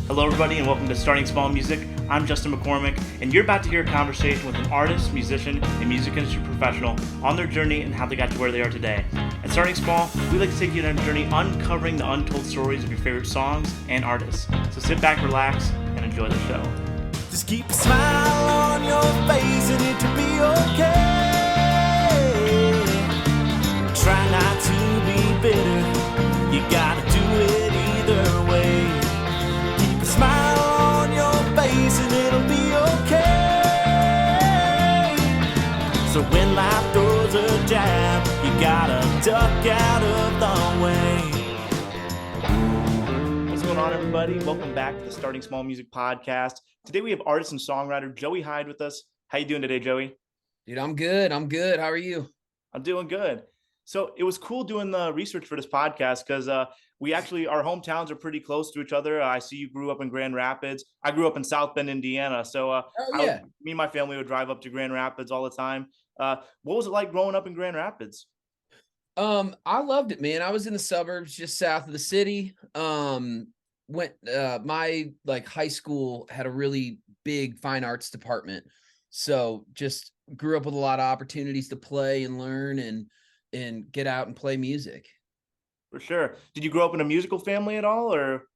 Hello, everybody, and welcome to Starting Small Music. I'm Justin McCormick, and you're about to hear a conversation with an artist, musician, and music industry professional on their journey and how they got to where they are today. At Starting Small, we like to take you on a journey uncovering the untold stories of your favorite songs and artists. So sit back, relax, and enjoy the show. Just keep a smile on your face and it'll be okay. Try not to be bitter, you gotta do it either way. Keep a smile on your face and it'll be okay. So when life throws a jab, you gotta duck out of the way. What's going on, everybody? Welcome back to the Starting Small Music Podcast. Today we have artist and songwriter Joey Hyde with us. How you doing today, Joey? Dude, I'm good. How are you? I'm doing good. So it was cool doing the research for this podcast because our hometowns are pretty close to each other. I see you grew up in Grand Rapids. I grew up in South Bend, Indiana. So me and my family would drive up to Grand Rapids all the time. What was it like growing up in Grand Rapids? I loved it, man. I was in the suburbs just south of the city. My high school had a really big fine arts department. So just grew up with a lot of opportunities to play and learn and get out and play music. For sure. Did you grow up in a musical family at all, or?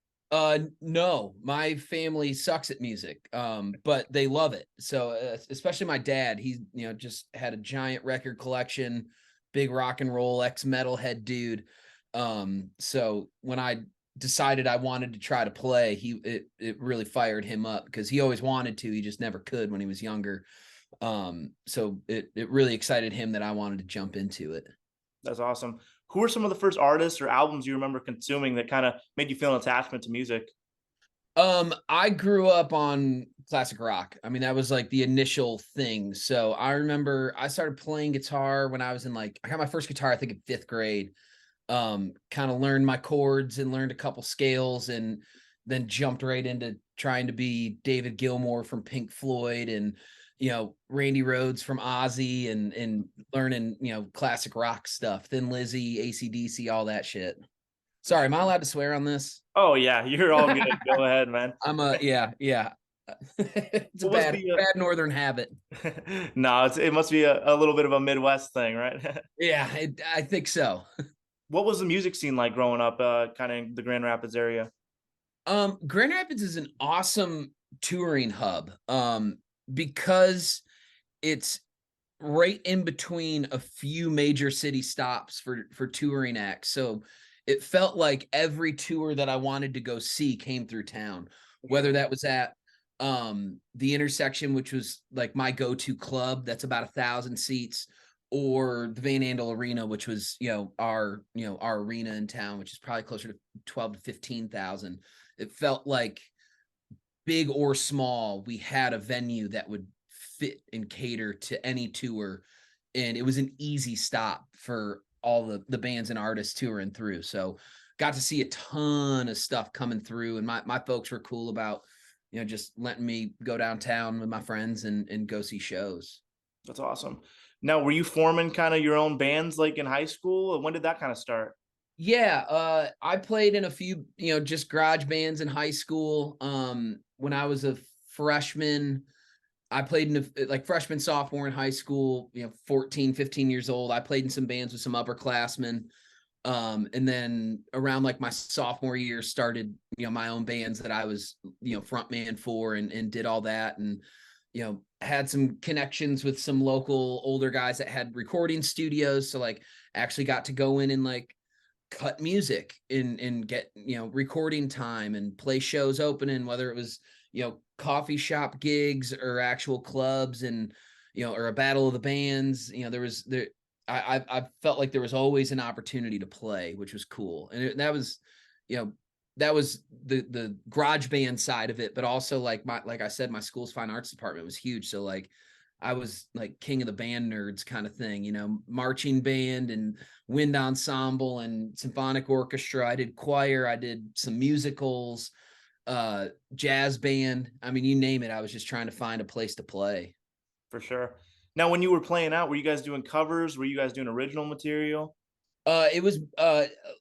No, my family sucks at music, but they love it. So especially my dad, he, just had a giant record collection, big rock and roll ex-metal head dude. So when I decided I wanted to try to play, it really fired him up because he always wanted to, he just never could when he was younger. So it really excited him that I wanted to jump into it. That's awesome. Who are some of the first artists or albums you remember consuming that kind of made you feel an attachment to music? I grew up on classic rock. I mean, that was like the initial thing. So I remember I started playing guitar when I was I got my first guitar, I think in 5th grade. Kind of learned my chords and learned a couple scales and then jumped right into trying to be David Gilmour from Pink Floyd and, Randy Rhoads from Ozzy and learning, classic rock stuff, Thin Lizzy, AC/DC, all that shit. Sorry, am I allowed to swear on this? Oh yeah, you're all good. Go ahead, man. Yeah. It's a bad northern habit. No, it must be a little bit of a Midwest thing, right? Yeah, I think so. What was the music scene like growing up, kind of in the Grand Rapids area? Grand Rapids is an awesome touring hub, because it's right in between a few major city stops for touring acts. So it felt like every tour that I wanted to go see came through town, whether that was at the Intersection, which was like my go-to club that's about 1,000 seats, or the Van Andel Arena, which was our arena in town, which is probably closer to 12 to 15,000. It felt like big or small, we had a venue that would fit and cater to any tour, and it was an easy stop for all the bands and artists touring through. So got to see a ton of stuff coming through, and my folks were cool about just letting me go downtown with my friends and go see shows. That's awesome. Now, were you forming kind of your own bands like in high school, and when did that kind of start? Yeah, I played in a few, just garage bands in high school. When I was a freshman, I played in freshman, sophomore in high school, 14, 15 years old. I played in some bands with some upperclassmen. And then around like my sophomore year started, my own bands that I was, front man for and did all that. And, had some connections with some local older guys that had recording studios. So actually got to go in and cut music and get, recording time and play shows opening, whether it was, coffee shop gigs or actual clubs and, or a battle of the bands. I felt like there was always an opportunity to play, which was cool. And that was the garage band side of it, but also like I said, my school's fine arts department was huge. So I was like king of the band nerds kind of thing, marching band and wind ensemble and symphonic orchestra. I did choir, I did some musicals, jazz band. I mean, you name it. I was just trying to find a place to play. For sure. Now, when you were playing out, were you guys doing covers? Were you guys doing original material? It was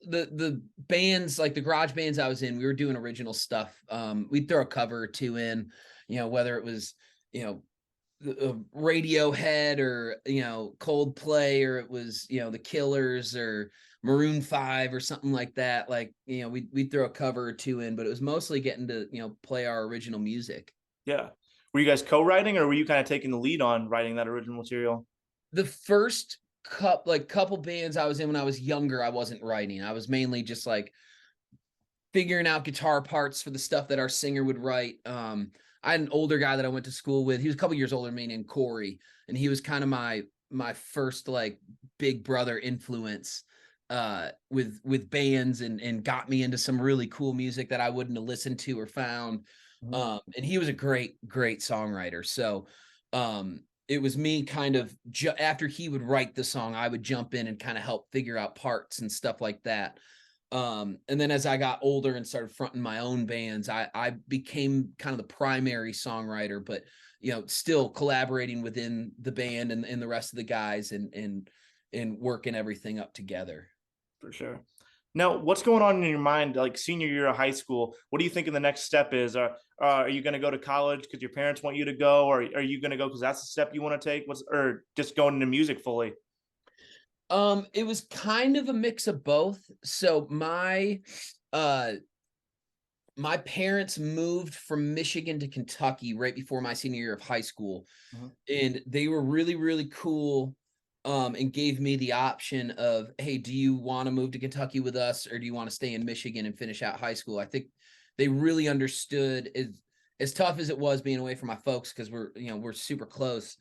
the bands, like the garage bands I was in, we were doing original stuff. We'd throw a cover or two in, whether it was, Radiohead or, Coldplay, or it was, the Killers or Maroon 5 or something like that. Like, we'd throw a cover or two in, but it was mostly getting to, play our original music. Yeah. Were you guys co-writing, or were you kind of taking the lead on writing that original material? The first couple bands I was in when I was younger, I wasn't writing. I was mainly just like figuring out guitar parts for the stuff that our singer would write. I had an older guy that I went to school with. He was a couple years older than me, named Corey, and he was kind of my first like big brother influence with bands, and got me into some really cool music that I wouldn't have listened to or found. And he was a great songwriter. So it was me kind of after he would write the song, I would jump in and kind of help figure out parts and stuff like that. And then as I got older and started fronting my own bands, I became kind of the primary songwriter, but still collaborating within the band and the rest of the guys, and working everything up together. For sure. Now, what's going on in your mind, like senior year of high school? What do you think the next step is? Are you going to go to college because your parents want you to go, or are you going to go because that's the step you want to take? Or just going into music fully? It was kind of a mix of both. So my parents moved from Michigan to Kentucky right before my senior year of high school. And they were really, really cool, and gave me the option of, hey, do you want to move to Kentucky with us, or do you want to stay in Michigan and finish out high school? I think they really understood, as tough as it was being away from my folks, because we're super close.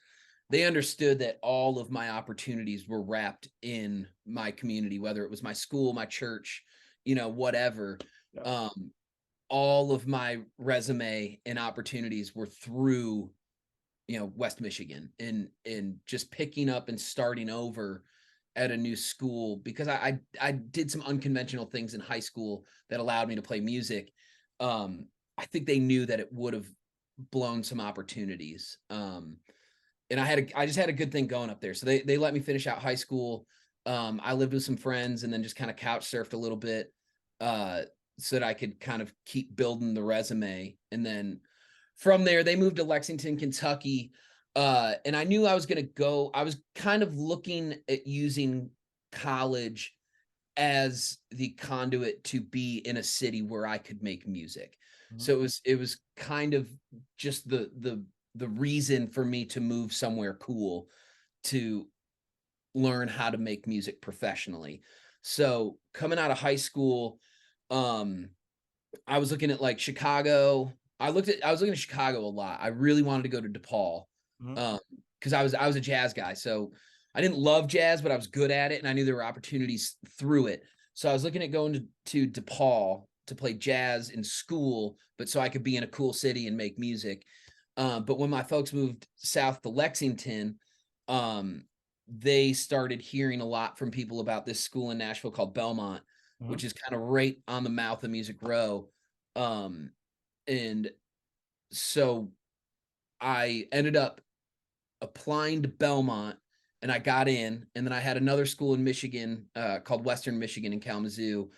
They understood that all of my opportunities were wrapped in my community, whether it was my school, my church, whatever. Yeah. All of my resume and opportunities were through, West Michigan, and just picking up and starting over at a new school, because I did some unconventional things in high school that allowed me to play music. I think they knew that it would have blown some opportunities. And I just had a good thing going up there. So they let me finish out high school. I lived with some friends, and then just kind of couch surfed a little bit, so that I could kind of keep building the resume. And then from there, they moved to Lexington, Kentucky. And I knew I was going to go. I was kind of looking at using college as the conduit to be in a city where I could make music. So it was kind of just the reason for me to move somewhere cool to learn how to make music professionally. So coming out of high school, I was looking at like Chicago. I was looking at Chicago a lot. I really wanted to go to DePaul, because I was a jazz guy. So I didn't love jazz, but I was good at it, and I knew there were opportunities through it. So I was looking at going to DePaul to play jazz in school, but so I could be in a cool city and make music. But when my folks moved south to Lexington, they started hearing a lot from people about this school in Nashville called Belmont, which is kind of right on the mouth of Music Row. And so I ended up applying to Belmont, and I got in. And then I had another school in Michigan, called Western Michigan in Kalamazoo,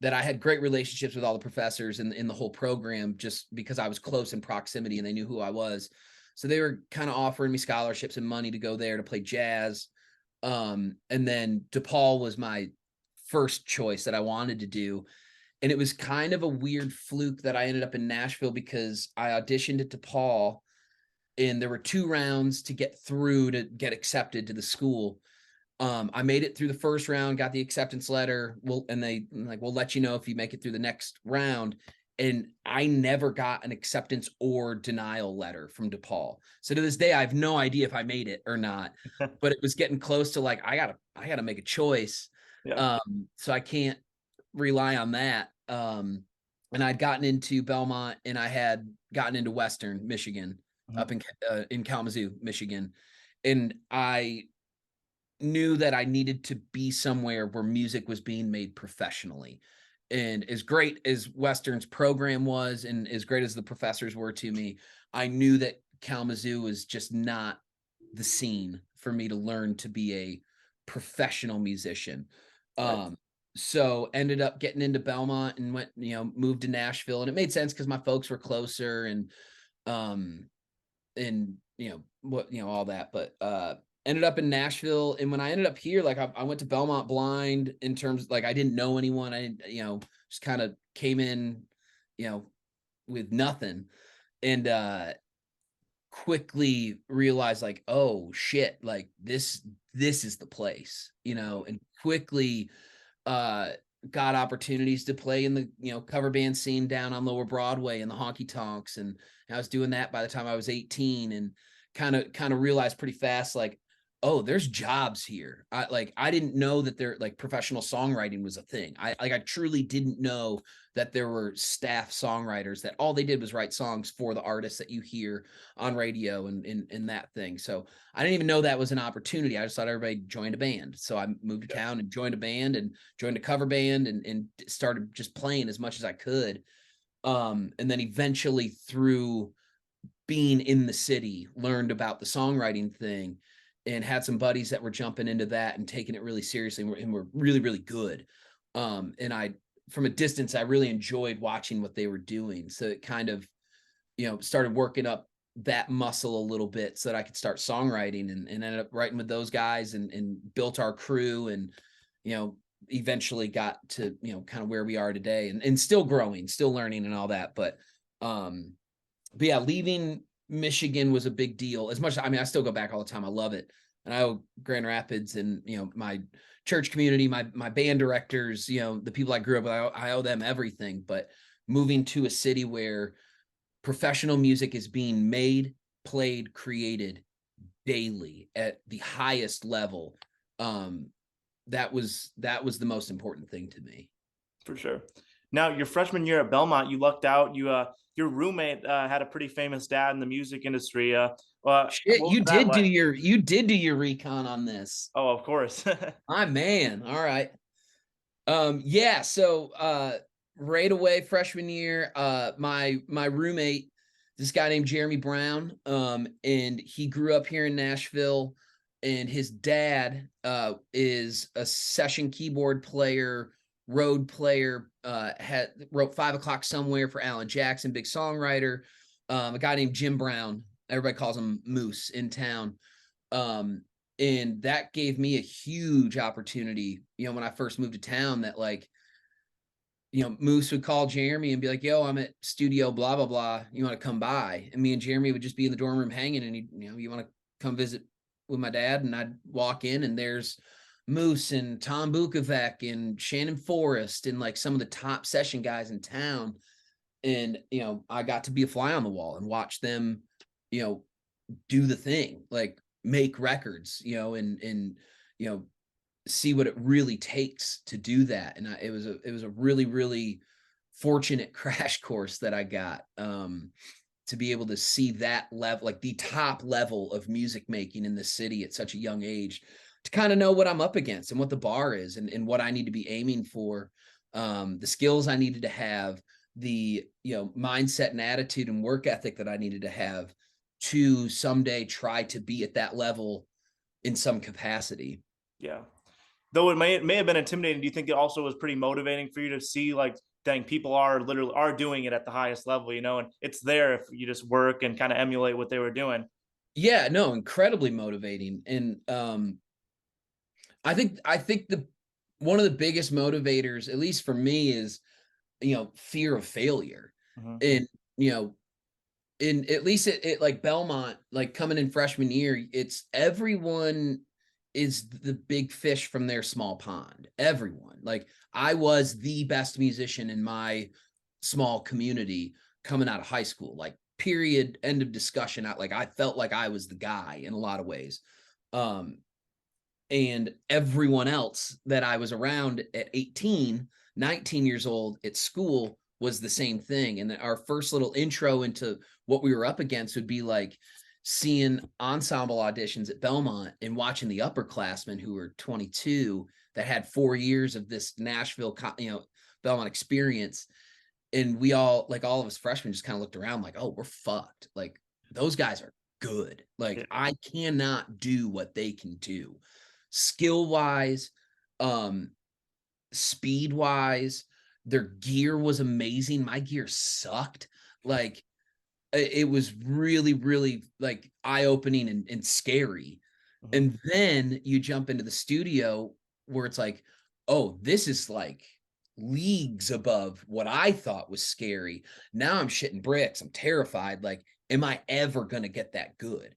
that I had great relationships with all the professors in the whole program, just because I was close in proximity and they knew who I was. So they were kind of offering me scholarships and money to go there to play jazz. And then DePaul was my first choice that I wanted to do. And it was kind of a weird fluke that I ended up in Nashville, because I auditioned at DePaul, and there were 2 rounds to get through to get accepted to the school. I made it through the first round, got the acceptance letter. We'll let you know if you make it through the next round. And I never got an acceptance or denial letter from DePaul. So to this day, I have no idea if I made it or not, but it was getting close to like, I gotta make a choice. Yeah. So I can't rely on that. And I'd gotten into Belmont, and I had gotten into Western Michigan, up in Kalamazoo, Michigan. And I knew that I needed to be somewhere where music was being made professionally. And as great as Western's program was, and as great as the professors were to me, I knew that Kalamazoo was just not the scene for me to learn to be a professional musician. Right. So ended up getting into Belmont and moved to Nashville, and it made sense because my folks were closer um, and all that. But ended up in Nashville, and when I ended up here, like I went to Belmont blind in terms like I didn't know anyone. I just kind of came in, you know, with nothing, and quickly realized like, oh shit, like this is the place, and quickly uh got opportunities to play in the cover band scene down on Lower Broadway and the honky tonks, and I was doing that by the time I was 18, and kind of realized pretty fast like, oh, there's jobs here. I didn't know that there like professional songwriting was a thing. I truly didn't know that there were staff songwriters that all they did was write songs for the artists that you hear on radio and in that thing. So I didn't even know that was an opportunity. I just thought everybody joined a band. So I moved to town and joined a band and joined a cover band and started just playing as much as I could. And then eventually through being in the city, learned about the songwriting thing and had some buddies that were jumping into that and taking it really seriously and were really, really good. And I, from a distance, I really enjoyed watching what they were doing. So it kind of, started working up that muscle a little bit so that I could start songwriting and ended up writing with those guys and built our crew and, eventually got to, kind of where we are today and still growing, still learning and all that. But yeah, leaving Michigan was a big deal. As much, I mean, I still go back all the time. I love it. And I owe Grand Rapids and, my church community, my band directors, the people I grew up with, I owe them everything. But moving to a city where professional music is being made, played, created daily at the highest level, that was the most important thing to me. For sure. Now, your freshman year at Belmont, you lucked out. Your roommate had a pretty famous dad in the music industry. Shit, What was that like? you did do your recon on this. Oh, of course. My man. All right. Yeah, so right away freshman year, my roommate, this guy named Jeremy Brown, and he grew up here in Nashville, and his dad is a session keyboard player, road player, wrote 5 O'Clock Somewhere for Alan Jackson, big songwriter. A guy named Jim Brown, everybody calls him Moose in town. And that gave me a huge opportunity, when I first moved to town, that like, Moose would call Jeremy and be like, yo, I'm at studio, blah, blah, blah. You want to come by? And me and Jeremy would just be in the dorm room hanging, and you want to come visit with my dad? And I'd walk in and there's Moose and Tom Bukovac and Shannon Forrest and like some of the top session guys in town. And, I got to be a fly on the wall and watch them, do the thing, like make records, and see what it really takes to do that. And it was a really, really fortunate crash course that I got, to be able to see that level, like the top level of music making in the city at such a young age, to kind of know what I'm up against and what the bar is and what I need to be aiming for, the skills I needed to have, the mindset and attitude and work ethic that I needed to have to someday try to be at that level in some capacity. Yeah. Though it may have been intimidating, do you think it also was pretty motivating for you to see like, dang, people are doing it at the highest level, and it's there if you just work and kind of emulate what they were doing? Yeah, no, incredibly motivating. And I think the one of the biggest motivators, at least for me, is fear of failure. Mm-hmm. And in at least it like Belmont, like coming in freshman year, it's everyone is the big fish from their small pond. Everyone, like I was the best musician in my small community coming out of high school, like period, end of discussion. I felt like I was the guy in a lot of ways. And everyone else that I was around at 18, 19 years old at school was the same thing. And our first little intro into what we were up against would be like seeing ensemble auditions at Belmont and watching the upperclassmen who were 22 that had 4 years of this Nashville, Belmont experience. And we all, like all of us freshmen, just kind of looked around like, oh, we're fucked. Like those guys are good. Like I cannot do what they can do skill wise. speed wise. Their gear was amazing. My gear sucked. Like it was really, really like eye-opening and scary. Mhm. And then you jump into the studio where it's like, oh, this is like leagues above what I thought was scary. Now I'm shitting bricks. I'm terrified. Like, am I ever going to get that good?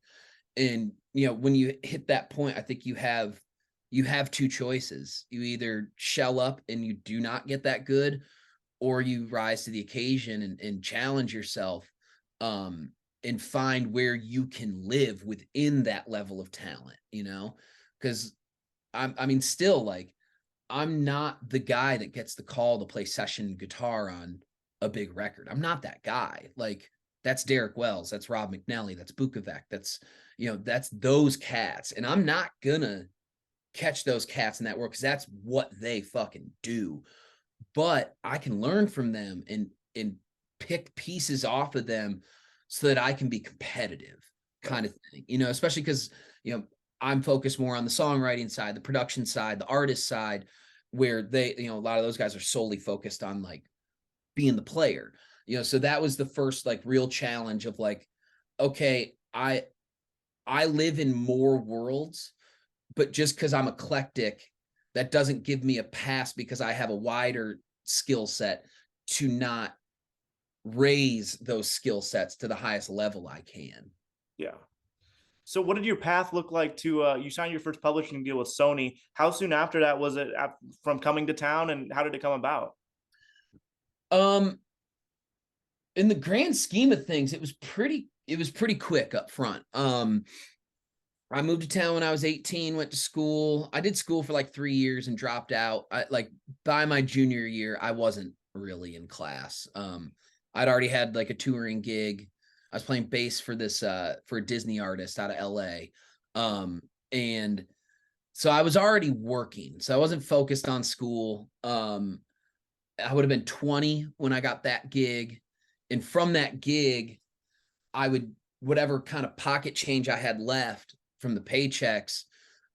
And, you know, when you hit that point, I think you have two choices. You either shell up and you do not get that good, or you rise to the occasion and challenge yourself, um, and find where you can live within that level of talent, you know? Because I mean, still, like, I'm not the guy that gets the call to play session guitar on a big record. I'm not that guy. Like, that's Derek Wells, that's Rob McNally, that's Bukovac, that's, you know, that's those cats. And I'm not gonna catch those cats in that world because that's what they fucking do. But I can learn from them and pick pieces off of them so that I can be competitive, kind of thing, you know, especially because, you know, I'm focused more on the songwriting side, the production side, the artist side, where they, you know, a lot of those guys are solely focused on like being the player, you know. So that was the first like real challenge of like, okay, I live in more worlds, but just because I'm eclectic, that doesn't give me a pass because I have a wider skill set to not raise those skill sets to the highest level I can. Yeah. So what did your path look like to you signed your first publishing deal with Sony? How soon after that was it from coming to town, and how did it come about? Um, in the grand scheme of things, it was pretty quick up front. I moved to town when I was 18, went to school. I did school for like 3 years and dropped out. I like by my junior year, I wasn't really in class. I'd already had like a touring gig. I was playing bass for this for a Disney artist out of LA. And so I was already working. So I wasn't focused on school. I would have been 20 when I got that gig. And from that gig, I would, whatever kind of pocket change I had left from the paychecks,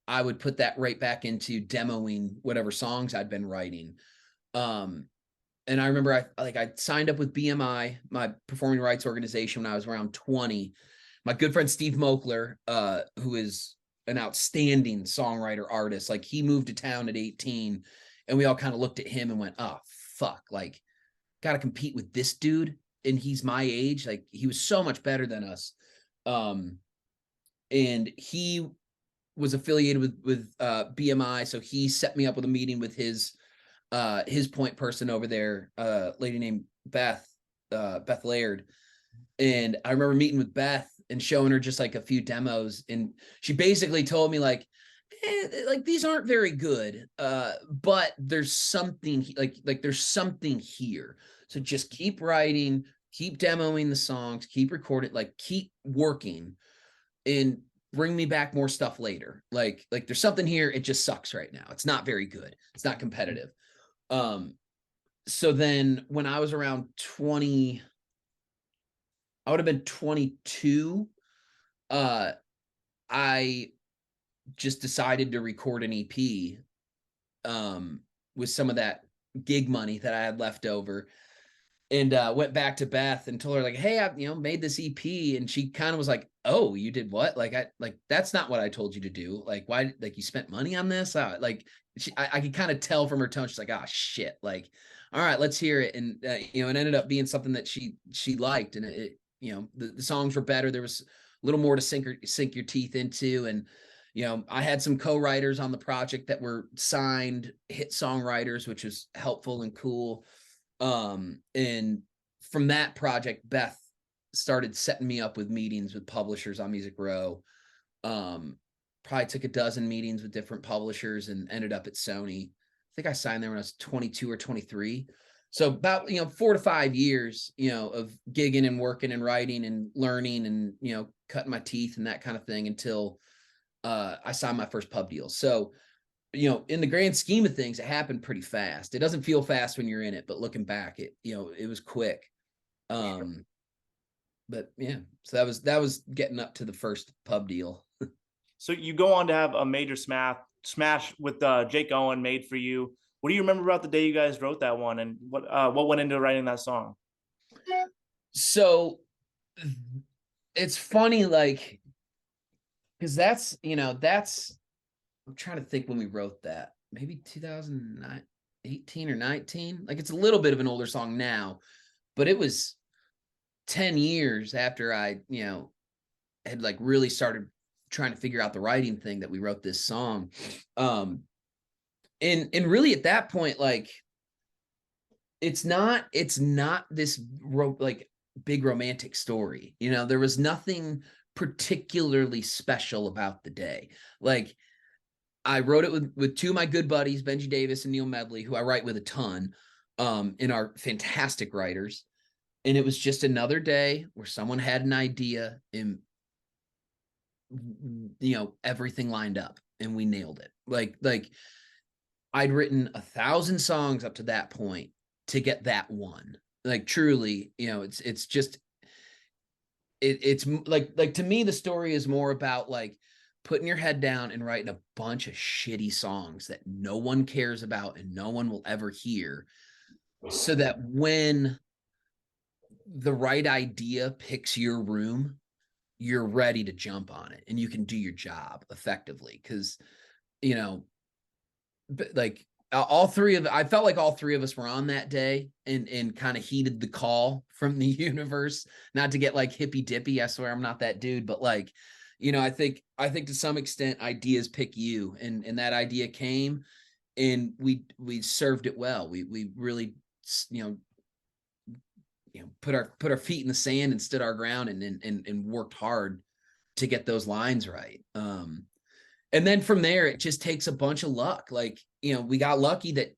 I would put that right back into demoing whatever songs I'd been writing. Um, and I remember I signed up with BMI, my performing rights organization, when I was around 20. My good friend Steve Mokler, who is an outstanding songwriter artist, like he moved to town at 18, and we all kind of looked at him and went, "Oh fuck, like got to compete with this dude." And he's my age. Like he was so much better than us. And he was affiliated with BMI, so he set me up with a meeting with his point person over there, lady named Beth Laird. And I remember meeting with Beth and showing her just like a few demos, and she basically told me like, like these aren't very good, but there's something like there's something here. So just keep writing, keep demoing the songs, keep recording, like keep working, and bring me back more stuff later. Like there's something here. It just sucks right now. It's not very good. It's not competitive. So then when I was around 20, I would have been 22. I just decided to record an EP, with some of that gig money that I had left over, and went back to Beth and told her like, "Hey, I made this EP," and she kind of was like, "Oh, you did what? Like that's not what I told you to do. Like why? Like you spent money on this?" I could kind of tell from her tone. She's like, "Ah, shit. Like, all right, let's hear it." And it ended up being something that she liked, and the songs were better. There was a little more to sink your teeth into, and I had some co-writers on the project that were signed hit songwriters, which was helpful and cool. And from that project, Beth started setting me up with meetings with publishers on Music Row. Probably took a dozen meetings with different publishers and ended up at Sony. I think I signed there when I was 22 or 23. So about 4 to 5 years, of gigging and working and writing and learning and cutting my teeth and that kind of thing until I signed my first pub deal. So in the grand scheme of things, it happened pretty fast. It doesn't feel fast when you're in it, but looking back, it was quick. But yeah, so that was getting up to the first pub deal. So you go on to have a major smash with Jake Owen, Made for You. What do you remember about the day you guys wrote that one, and what went into writing that song? So it's funny, like, because that's I'm trying to think when we wrote that. Maybe 2018 or 19. Like, it's a little bit of an older song now, but it was 10 years after I, had like really started trying to figure out the writing thing that we wrote this song. And really at that point, like, it's not this like big romantic story. There was nothing particularly special about the day. Like, I wrote it with two of my good buddies, Benji Davis and Neil Medley, who I write with a ton, and are fantastic writers. And it was just another day where someone had an idea and, everything lined up and we nailed it. Like I'd written 1,000 songs up to that point to get that one. Like, truly, it's just, it's like to me, the story is more about like putting your head down and writing a bunch of shitty songs that no one cares about and no one will ever hear, so that when the right idea picks your room, you're ready to jump on it and you can do your job effectively. Because, like, I felt like all three of us were on that day and kind of heeded the call from the universe. Not to get like hippy dippy, I swear I'm not that dude, but like, I think to some extent ideas pick you, and that idea came and we served it well. We really, put our feet in the sand and stood our ground and worked hard to get those lines right. And then from there, it just takes a bunch of luck. Like, we got lucky that,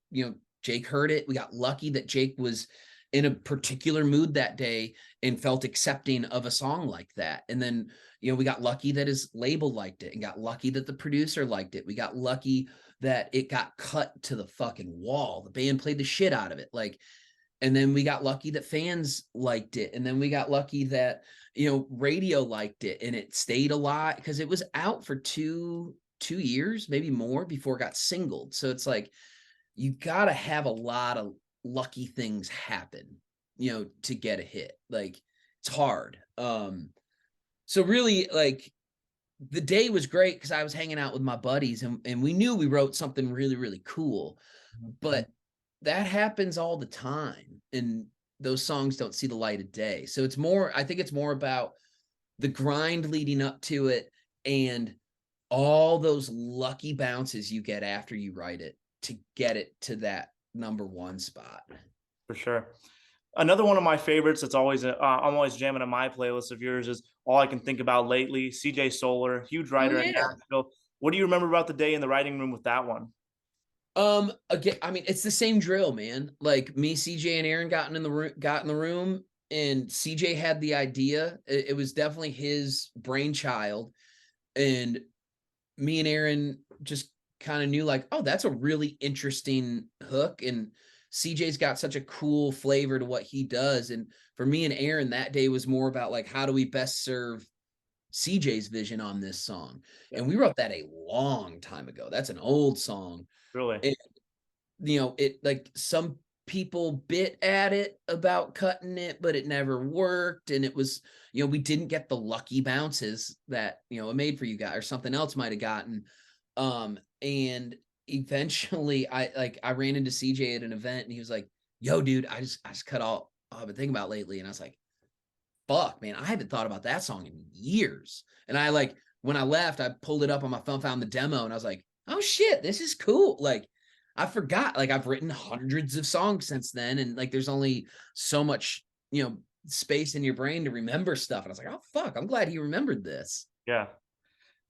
Jake heard it. We got lucky that Jake was in a particular mood that day and felt accepting of a song like that. And then, we got lucky that his label liked it, and got lucky that the producer liked it. We got lucky that it got cut to the fucking wall. The band played the shit out of it. Like, and then we got lucky that fans liked it. And then we got lucky that, radio liked it, and it stayed a lot because it was out for two years, maybe more, before it got singled. So it's like, you got to have a lot of lucky things happen, to get a hit. Like, it's hard. So really, like, the day was great because I was hanging out with my buddies, and we knew we wrote something really, really cool. But that happens all the time, and those songs don't see the light of day. So I think it's more about the grind leading up to it and all those lucky bounces you get after you write it to get it to that number one spot. For sure. Another one of my favorites that's always I'm always jamming on my playlist of yours is All I Can Think About Lately. CJ Solar, huge writer in Nashville. What do you remember about the day in the writing room with that one? Again, I mean, it's the same drill, man. Like, me, CJ, and Aaron got in the room, and CJ had the idea. It was definitely his brainchild, and me and Aaron just kind of knew, like, oh, that's a really interesting hook, and CJ's got such a cool flavor to what he does. And for me and Aaron, that day was more about like, how do we best serve CJ's vision on this song? And we wrote that a long time ago. That's an old song. Really? And, it, like, some people bit at it about cutting it, but it never worked. And it was, we didn't get the lucky bounces that, it made for you guys, or something else might have gotten. And eventually I ran into CJ at an event, and he was like, yo, dude, I just cut all I've been thinking about lately. And I was like, fuck, man, I haven't thought about that song in years. And I, like, when I left, I pulled it up on my phone, found the demo, and I was like, oh shit, this is cool. Like, I forgot, like, I've written hundreds of songs since then. And like, there's only so much, space in your brain to remember stuff. And I was like, oh fuck, I'm glad he remembered this. Yeah.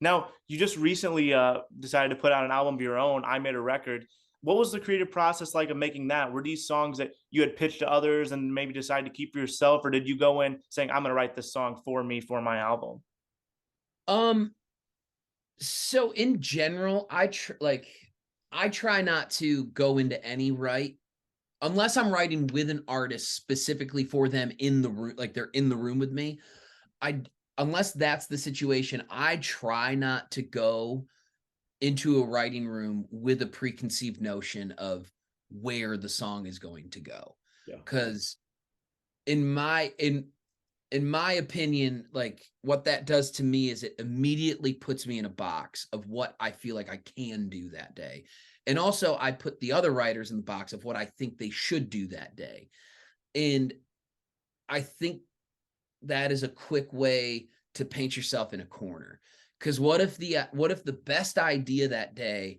Now, you just recently decided to put out an album of your own, I Made a Record. What was the creative process like of making that? Were these songs that you had pitched to others and maybe decided to keep for yourself, or did you go in saying, I'm going to write this song for me, for my album? So in general, I try not to go into any unless I'm writing with an artist specifically for them in the room, like they're in the room with me. Unless that's the situation, I try not to go into a writing room with a preconceived notion of where the song is going to go. Yeah. Because in my opinion, like what that does to me is it immediately puts me in a box of what I feel like I can do that day. And also I put the other writers in the box of what I think they should do that day. And I think that is a quick way to paint yourself in a corner. Because what if the best idea that day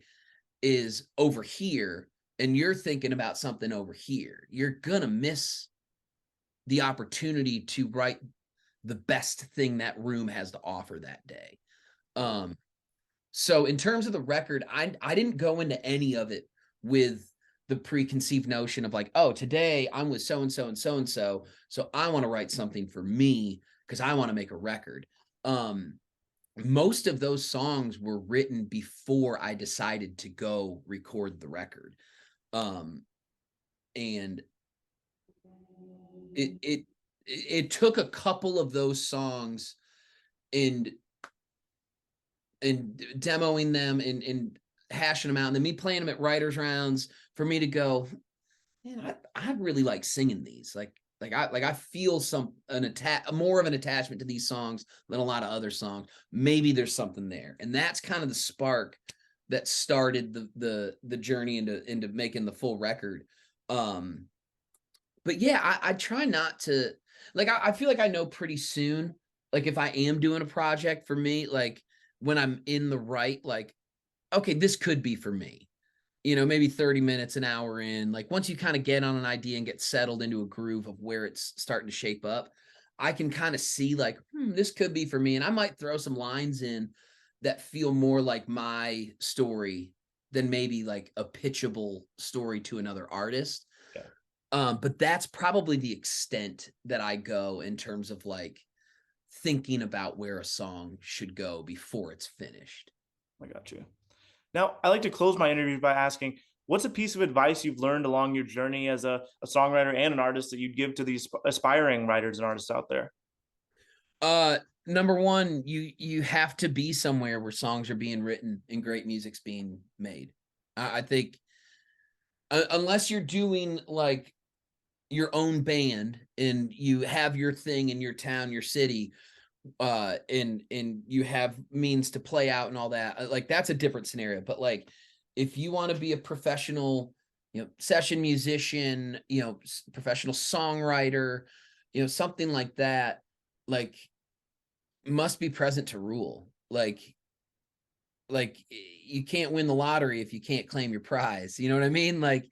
is over here and you're thinking about something over here? You're gonna miss the opportunity to write the best thing that room has to offer that day. So in terms of the record, I didn't go into any of it with the preconceived notion of like, oh, today I'm with so and so and so and so, so I want to write something for me because I want to make a record. Most of those songs were written before I decided to go record the record. And it took a couple of those songs and demoing them and hashing them out, and then me playing them at writers rounds for me to go, man, I really like singing these. Like I feel more of an attachment to these songs than a lot of other songs. Maybe there's something there, and that's kind of the spark that started the journey into making the full record. But yeah, I try not to, like, I feel like I know pretty soon, like if I am doing a project for me, like when I'm in the right, like, okay, this could be for me, maybe 30 minutes, an hour in, like once you kind of get on an idea and get settled into a groove of where it's starting to shape up, I can kind of see like, this could be for me. And I might throw some lines in that feel more like my story than maybe like a pitchable story to another artist. But that's probably the extent that I go in terms of like thinking about where a song should go before it's finished. I got you. Now, I like to close my interview by asking, what's a piece of advice you've learned along your journey as a songwriter and an artist that you'd give to these aspiring writers and artists out there? Number one, you have to be somewhere where songs are being written and great music's being made. I think unless you're doing like your own band and you have your thing in your town, your city, and you have means to play out and all that, like that's a different scenario. But like if you want to be a professional, session musician, professional songwriter, something like that, like must be present to rule. Like you can't win the lottery if you can't claim your prize. You know what I mean? Like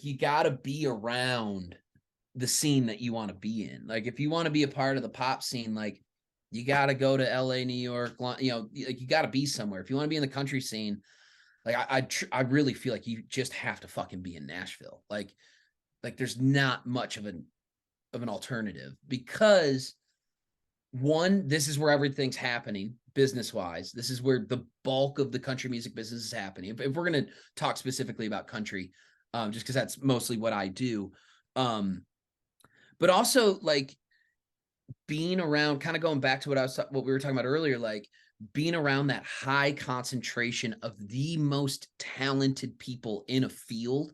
you got to be around the scene that you want to be in. Like if you want to be a part of the pop scene, like you got to go to LA, New York, like you got to be somewhere. If you want to be in the country scene, like I really feel like you just have to fucking be in Nashville. Like there's not much of an alternative, because one, this is where everything's happening business wise. This is where the bulk of the country music business is happening. If we're going to talk specifically about country, just because that's mostly what I do. But also like being around, kind of going back to what we were talking about earlier, like being around that high concentration of the most talented people in a field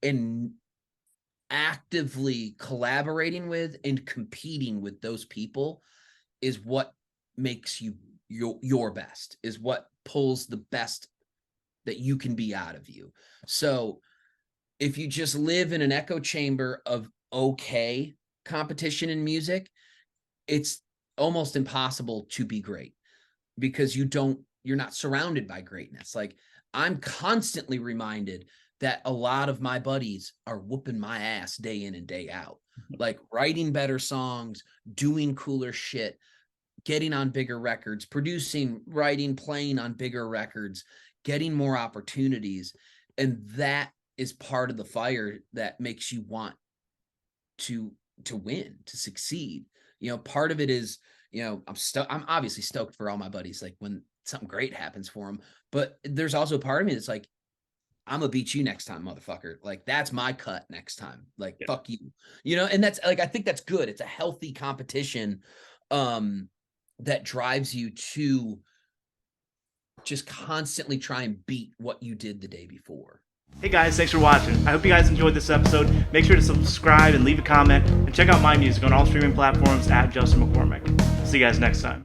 and actively collaborating with and competing with those people is what makes you your best, is what pulls the best that you can be out of you. So if you just live in an echo chamber of okay competition in music, it's almost impossible to be great, because you're not surrounded by greatness. Like I'm constantly reminded that a lot of my buddies are whooping my ass day in and day out, like writing better songs, doing cooler shit, getting on bigger records, producing, writing, playing on bigger records, getting more opportunities. And that is part of the fire that makes you want to win, to succeed. Part of it is, I'm obviously stoked for all my buddies, like when something great happens for them, but there's also a part of me that's like, I'm gonna beat you next time, motherfucker. Like that's my cut next time. Like, fuck you. And that's like, I think that's good. It's a healthy competition that drives you to just constantly try and beat what you did the day before. Hey guys, thanks for watching. I hope you guys enjoyed this episode. Make sure to subscribe and leave a comment, and check out my music on all streaming platforms at Justin McCormick. See you guys next time.